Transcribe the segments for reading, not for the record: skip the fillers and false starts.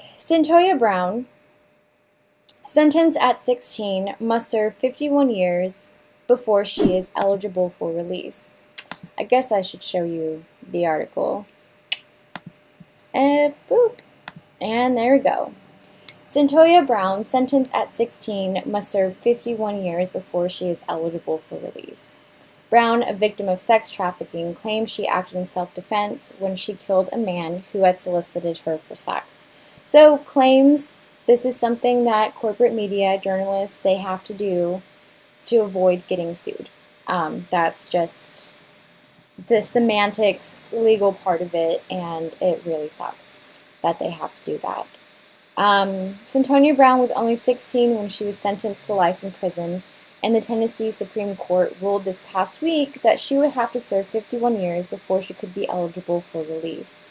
Cyntoia Brown, sentenced at 16, must serve 51 years before she is eligible for release. I guess I should show you the article. And boop. And there we go. Cyntoia Brown, sentenced at 16, must serve 51 years before she is eligible for release. Brown, a victim of sex trafficking, claims she acted in self-defense when she killed a man who had solicited her for sex. So claims this is something that corporate media, journalists, they have to do to avoid getting sued. That's just the semantics, legal part of it, and it really sucks that they have to do that. Cyntoia Brown was only 16 when she was sentenced to life in prison, and the Tennessee Supreme Court ruled this past week that she would have to serve 51 years before she could be eligible for release.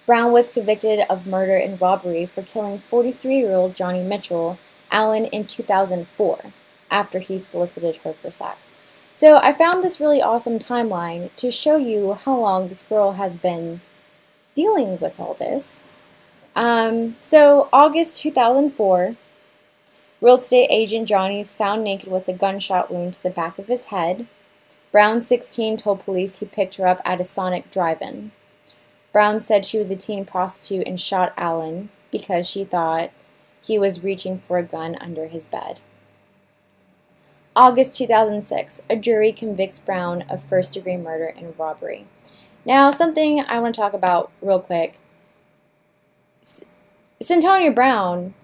Brown was convicted of murder and robbery for killing 43-year-old Johnny Mitchell Allen in 2004 after he solicited her for sex. So I found this really awesome timeline to show you how long this girl has been dealing with all this. So August 2004, real estate agent Johnny is found naked with a gunshot wound to the back of his head. Brown, 16, told police he picked her up at a Sonic drive-in. Brown said she was a teen prostitute and shot Allen because she thought he was reaching for a gun under his bed. August 2006, a jury convicts Brown of first-degree murder and robbery. Now, something I want to talk about real quick. Cyntoia Brown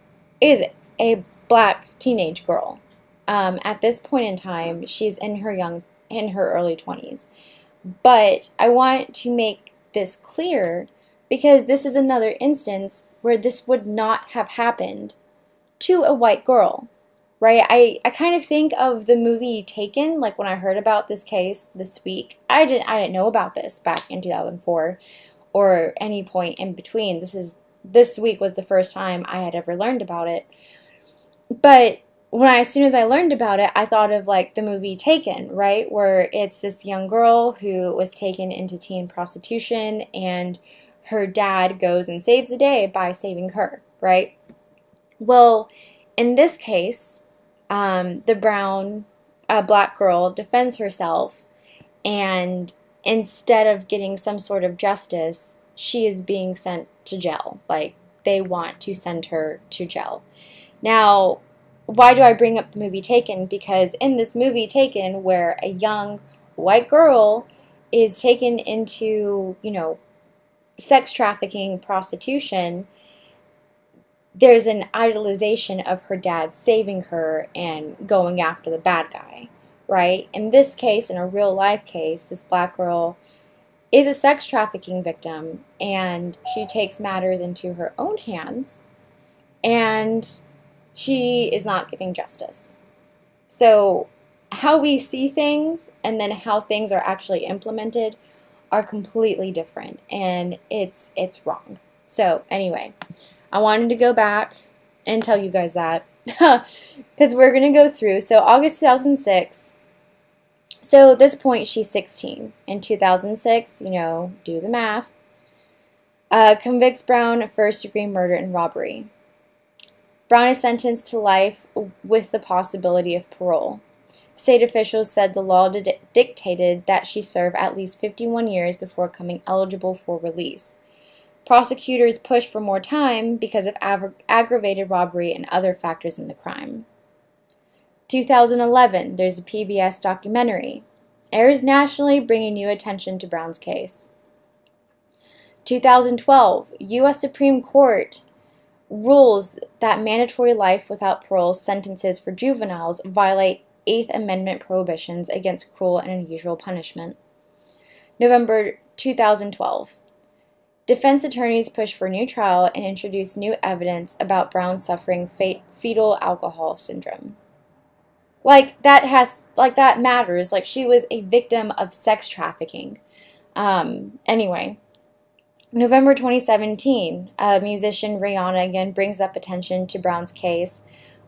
is a black teenage girl. At this point in time, she's in her early 20s. But I want to make this clear because this is another instance where this would not have happened to a white girl, right? I kind of think of the movie Taken, like when I heard about this case this week. I didn't know about this back in 2004 or any point in between. This week was the first time I had ever learned about it. But as soon as I learned about it, I thought of like the movie Taken, right? Where it's this young girl who was taken into teen prostitution and her dad goes and saves the day by saving her, right? Well, in this case, the black girl defends herself, and instead of getting some sort of justice, she is being sent to jail. Like, they want to send her to jail. Now, why do I bring up the movie Taken? Because in this movie Taken, where a young white girl is taken into, sex trafficking, prostitution, there's an idolization of her dad saving her and going after the bad guy, right? In this case, in a real life case, this black girl is a sex trafficking victim, and she takes matters into her own hands, and she is not getting justice. So how we see things and then how things are actually implemented are completely different, and it's wrong. So anyway, I wanted to go back and tell you guys that because we're going to go through. So August 2006, so at this point she's 16. In 2006, do the math, convicts Brown of first-degree murder and robbery. Brown is sentenced to life with the possibility of parole. State officials said the law dictated that she serve at least 51 years before becoming eligible for release. Prosecutors pushed for more time because of aggravated robbery and other factors in the crime. 2011, there's a PBS documentary. Airs nationally, bringing new attention to Brown's case. 2012, U.S. Supreme Court rules that mandatory life without parole sentences for juveniles violate Eighth Amendment prohibitions against cruel and unusual punishment. November 2012. Defense attorneys push for a new trial and introduce new evidence about Brown suffering fetal alcohol syndrome. That matters. Like, she was a victim of sex trafficking. Anyway. November 2017, musician Rihanna again brings up attention to Brown's case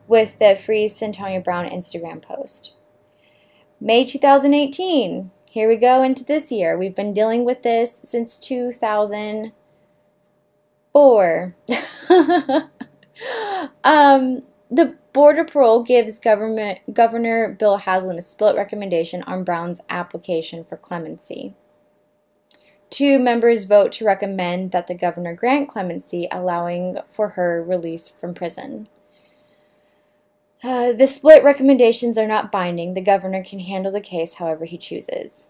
with the Free Cyntoia Brown Instagram post. May 2018, here we go into this year. We've been dealing with this since 2000. 4. The Board of Parole gives Governor Bill Haslam a split recommendation on Brown's application for clemency. 2 members vote to recommend that the governor grant clemency, allowing for her release from prison. The split recommendations are not binding. The governor can handle the case however he chooses.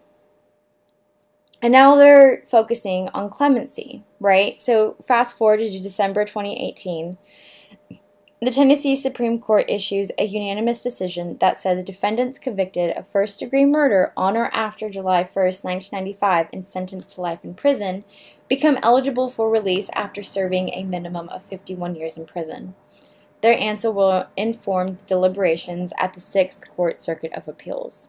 And now they're focusing on clemency, right? So fast forward to December 2018. The Tennessee Supreme Court issues a unanimous decision that says defendants convicted of first-degree murder on or after July 1st, 1995 and sentenced to life in prison become eligible for release after serving a minimum of 51 years in prison. Their answer will inform the deliberations at the 6th Court Circuit of Appeals.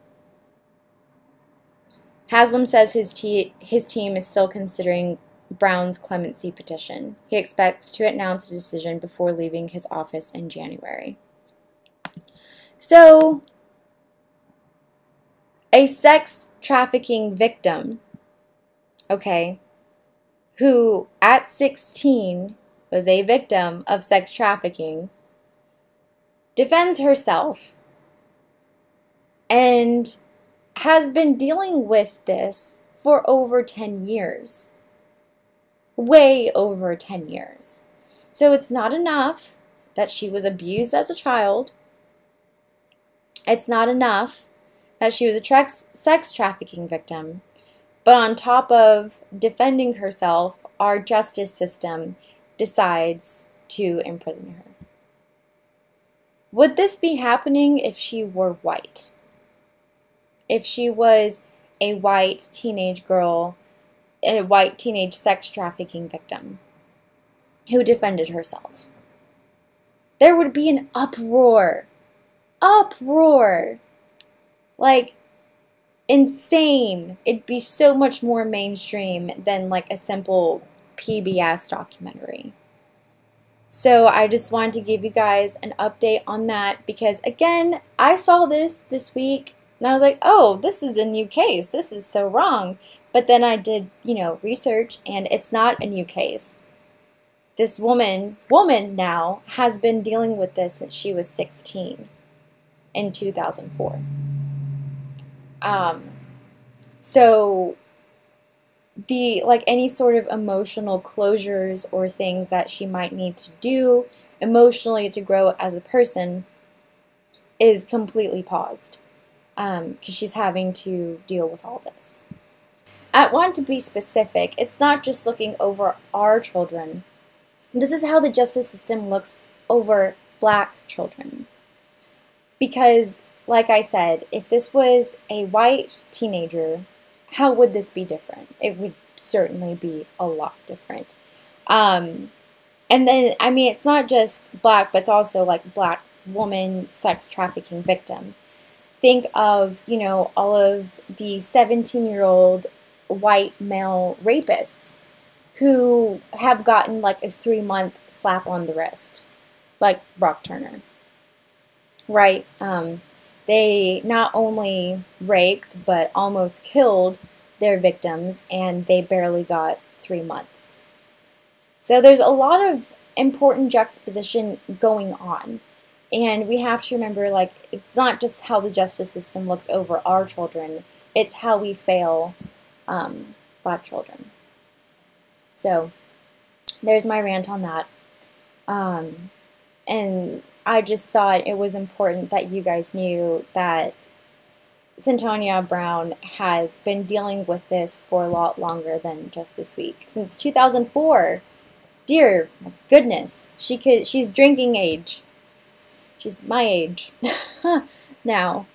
Haslam says his team is still considering Brown's clemency petition. He expects to announce a decision before leaving his office in January. So, a sex trafficking victim, okay, who at 16 was a victim of sex trafficking, defends herself and has been dealing with this for over 10 years. Way over 10 years. So it's not enough that she was abused as a child. It's not enough that she was a sex trafficking victim. But on top of defending herself, our justice system decides to imprison her. Would this be happening if she were white? If she was a white teenage girl, a white teenage sex trafficking victim who defended herself? There would be an uproar. Uproar. Like, insane. It'd be so much more mainstream than like a simple PBS documentary. So I just wanted to give you guys an update on that because, again, I saw this week and I was like, oh, this is a new case. This is so wrong. But then I did, research, and it's not a new case. This woman now has been dealing with this since she was 16 in 2004. So any sort of emotional closures or things that she might need to do emotionally to grow as a person is completely paused because she's having to deal with all this. I want to be specific. It's not just looking over our children. This is how the justice system looks over black children. Because, like I said, if this was a white teenager, how would this be different? It would certainly be a lot different. And then, it's not just black, but it's also like black woman sex trafficking victim. Think of, all of the 17-year-old white male rapists who have gotten like a 3-month slap on the wrist, like Brock Turner, right? They not only raped but almost killed their victims, and they barely got 3 months. So there's a lot of important juxtaposition going on, and we have to remember, like, it's not just how the justice system looks over our children, it's how we fail black children. So there's my rant on that. And I just thought it was important that you guys knew that Cyntoia Brown has been dealing with this for a lot longer than just this week. Since 2004. Dear goodness. She's drinking age. She's my age now.